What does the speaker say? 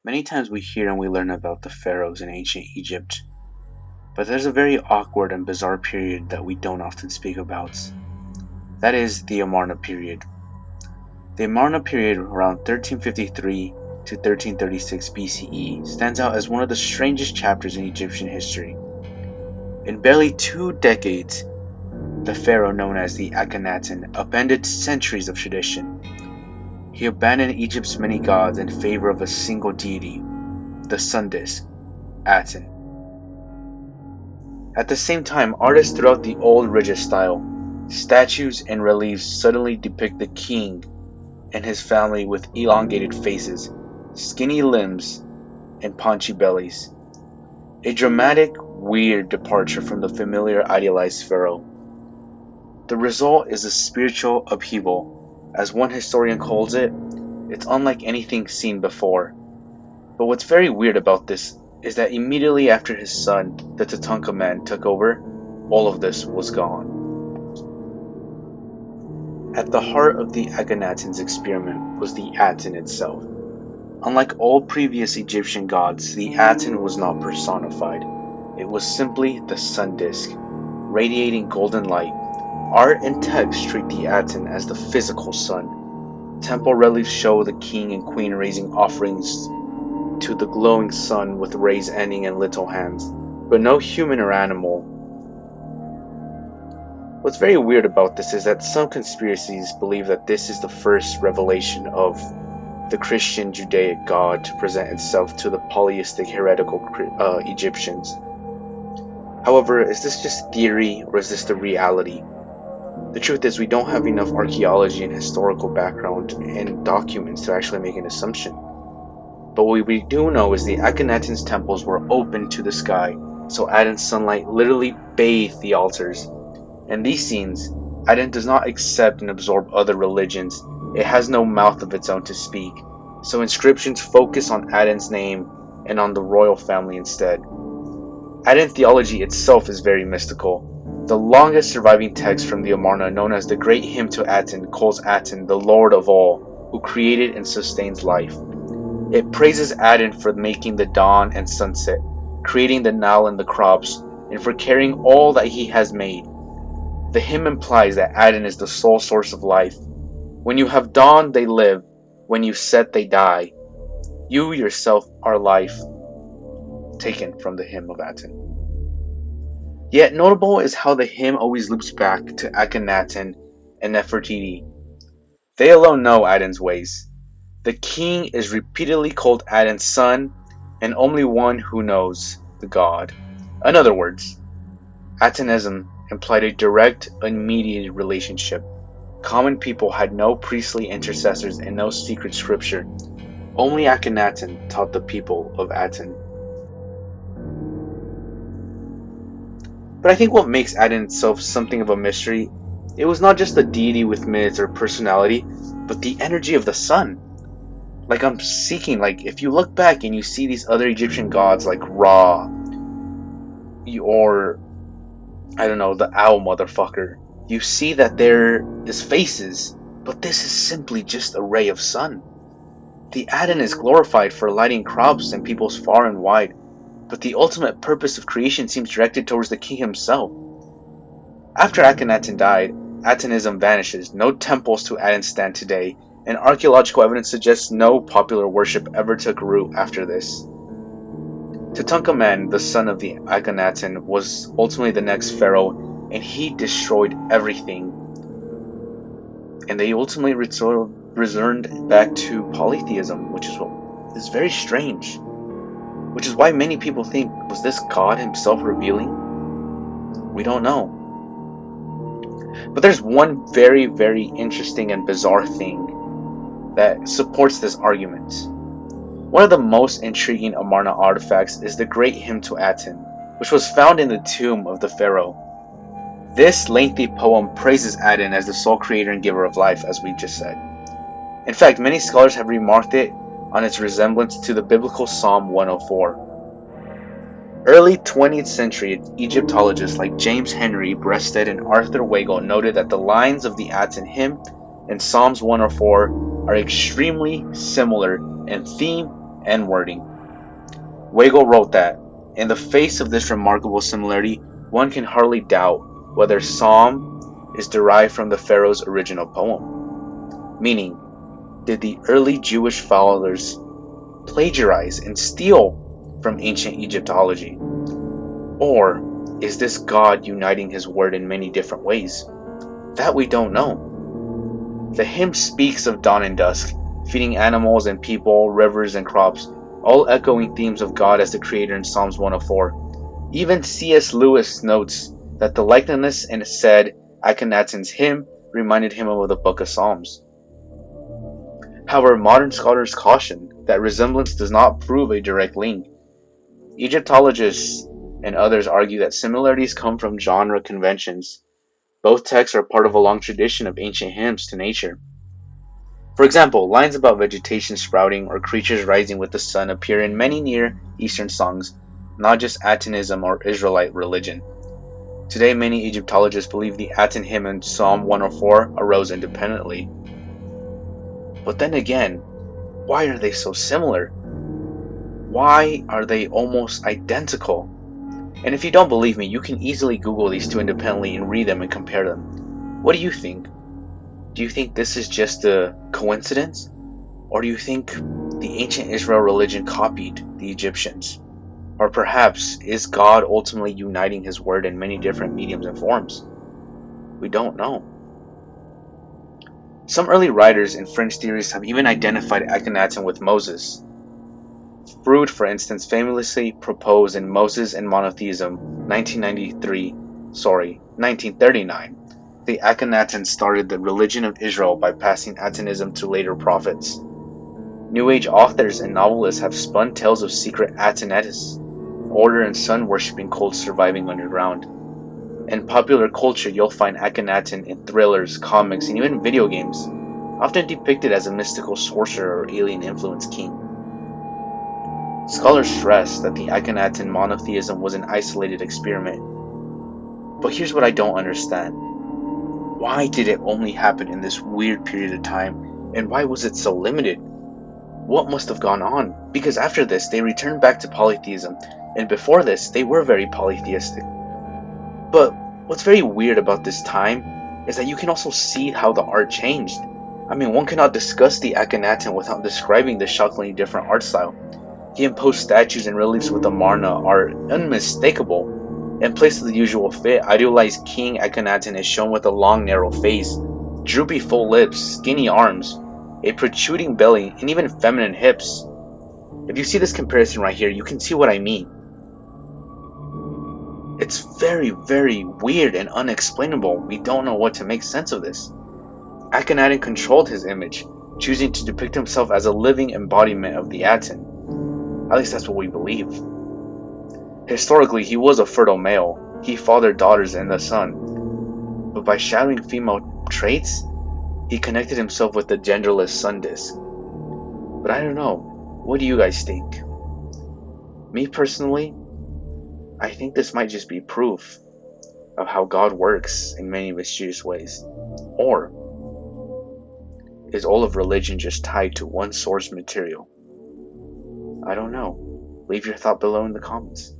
Many times we hear and we learn about the pharaohs in ancient Egypt, but there's a very awkward and bizarre period that we don't often speak about. That is the Amarna period. The Amarna period, around 1353 to 1336 BCE, stands out as one of the strangest chapters in Egyptian history. In barely 2 decades, the pharaoh known as the Akhenaten upended centuries of tradition. He abandoned Egypt's many gods in favor of a single deity, the sun disk, Aten. At the same time, artists throughout the old rigid style, statues and reliefs suddenly depict the king and his family with elongated faces, skinny limbs, and paunchy bellies. A dramatic, weird departure from the familiar idealized pharaoh. The result is a spiritual upheaval. As one historian calls it, it's unlike anything seen before. But what's very weird about this is that immediately after his son, the Tutankhamen, took over, all of this was gone. At the heart of the Akhenaten's experiment was the Aten itself. Unlike all previous Egyptian gods, the Aten was not personified. It was simply the sun disk, radiating golden light. Art and text treat the Aten as the physical sun. Temple reliefs show the king and queen raising offerings to the glowing sun with rays ending in little hands, but no human or animal. What's very weird about this is that some conspiracies believe that this is the first revelation of the Christian Judaic God to present itself to the polytheistic heretical Egyptians. However, is this just theory or is this the reality? The truth is, we don't have enough archaeology and historical background and documents to actually make an assumption. But what we do know is the Akhenaten's temples were open to the sky, so Aten's sunlight literally bathed the altars. In these scenes, Aten does not accept and absorb other religions. It has no mouth of its own to speak, so inscriptions focus on Aten's name and on the royal family instead. Aten theology itself is very mystical. The longest surviving text from the Amarna, known as the Great Hymn to Aten, calls Aten the Lord of all, who created and sustains life. It praises Aten for making the dawn and sunset, creating the Nile and the crops, and for carrying all that he has made. The hymn implies that Aten is the sole source of life. When you have dawn, they live. When you set, they die. You yourself are life. Taken from the hymn of Aten. Yet notable is how the hymn always loops back to Akhenaten and Nefertiti. They alone know Aten's ways. The king is repeatedly called Aten's son, and only one who knows, the god. In other words, Atenism implied a direct, unmediated relationship. Common people had no priestly intercessors and no secret scripture. Only Akhenaten taught the people of Aten. But I think what makes Aten itself something of a mystery, it was not just the deity with myths or personality, but the energy of the sun. I'm seeking, if you look back and you see these other Egyptian gods like Ra, or, I don't know, the owl motherfucker, you see that there is faces, but this is simply just a ray of sun. The Aten is glorified for lighting crops and peoples far and wide, but the ultimate purpose of creation seems directed towards the king himself. After Akhenaten died, Atenism vanishes. No temples to Aten stand today, and archaeological evidence suggests no popular worship ever took root after this. Tutankhamen, the son of the Akhenaten, was ultimately the next pharaoh, and he destroyed everything. And they ultimately returned back to polytheism, which is very strange. Which is why many people think, was this God himself revealing? We don't know. But there's one very, very interesting and bizarre thing that supports this argument. One of the most intriguing Amarna artifacts is the Great Hymn to Aten, which was found in the tomb of the pharaoh. This lengthy poem praises Aten as the sole creator and giver of life, as we just said. In fact, many scholars have remarked it on its resemblance to the biblical Psalm 104. Early 20th century Egyptologists like James Henry Breasted and Arthur Weigel noted that the lines of the Aten hymn and Psalms 104 are extremely similar in theme and wording. Weigel wrote that, in the face of this remarkable similarity, one can hardly doubt whether Psalm is derived from the Pharaoh's original poem. Meaning, did the early Jewish fathers plagiarize and steal from ancient Egyptology? Or is this God uniting his word in many different ways? That we don't know. The hymn speaks of dawn and dusk, feeding animals and people, rivers and crops, all echoing themes of God as the creator in Psalms 104. Even C.S. Lewis notes that the likeness in said Akhenaten's hymn reminded him of the Book of Psalms. However, modern scholars caution that resemblance does not prove a direct link. Egyptologists and others argue that similarities come from genre conventions. Both texts are part of a long tradition of ancient hymns to nature. For example, lines about vegetation sprouting or creatures rising with the sun appear in many Near Eastern songs, not just Atenism or Israelite religion. Today, many Egyptologists believe the Aten hymn in Psalm 104 arose independently. But then again, why are they so similar? Why are they almost identical? And if you don't believe me, you can easily Google these two independently and read them and compare them. What do you think? Do you think this is just a coincidence? Or do you think the ancient Israel religion copied the Egyptians? Or perhaps is God ultimately uniting his word in many different mediums and forms? We don't know. Some early writers and French theorists have even identified Akhenaten with Moses. Freud, for instance, famously proposed in Moses and Monotheism 1939. The Akhenaten started the religion of Israel by passing Atenism to later prophets. New Age authors and novelists have spun tales of secret Atenetists, order and sun worshipping cults surviving underground. In popular culture, you'll find Akhenaten in thrillers, comics, and even video games, often depicted as a mystical sorcerer or alien influenced king. Scholars stress that the Akhenaten monotheism was an isolated experiment. But here's what I don't understand. Why did it only happen in this weird period of time, and why was it so limited? What must have gone on? Because after this, they returned back to polytheism, and before this, they were very polytheistic. But what's very weird about this time is that you can also see how the art changed. I mean, one cannot discuss the Akhenaten without describing the shockingly different art style. The imposed statues and reliefs with Amarna are unmistakable. In place of the usual fit, idealized King Akhenaten is shown with a long, narrow face, droopy full lips, skinny arms, a protruding belly, and even feminine hips. If you see this comparison right here, you can see what I mean. It's very, very weird and unexplainable. We don't know what to make sense of this. Akhenaten controlled his image, choosing to depict himself as a living embodiment of the Aten. At least that's what we believe. Historically, he was a fertile male. He fathered daughters and the son. But by shadowing female traits, he connected himself with the genderless sun disk. But I don't know. What do you guys think? Me personally, I think this might just be proof of how God works in many mysterious ways. Or is all of religion just tied to one source material? I don't know. Leave your thought below in the comments.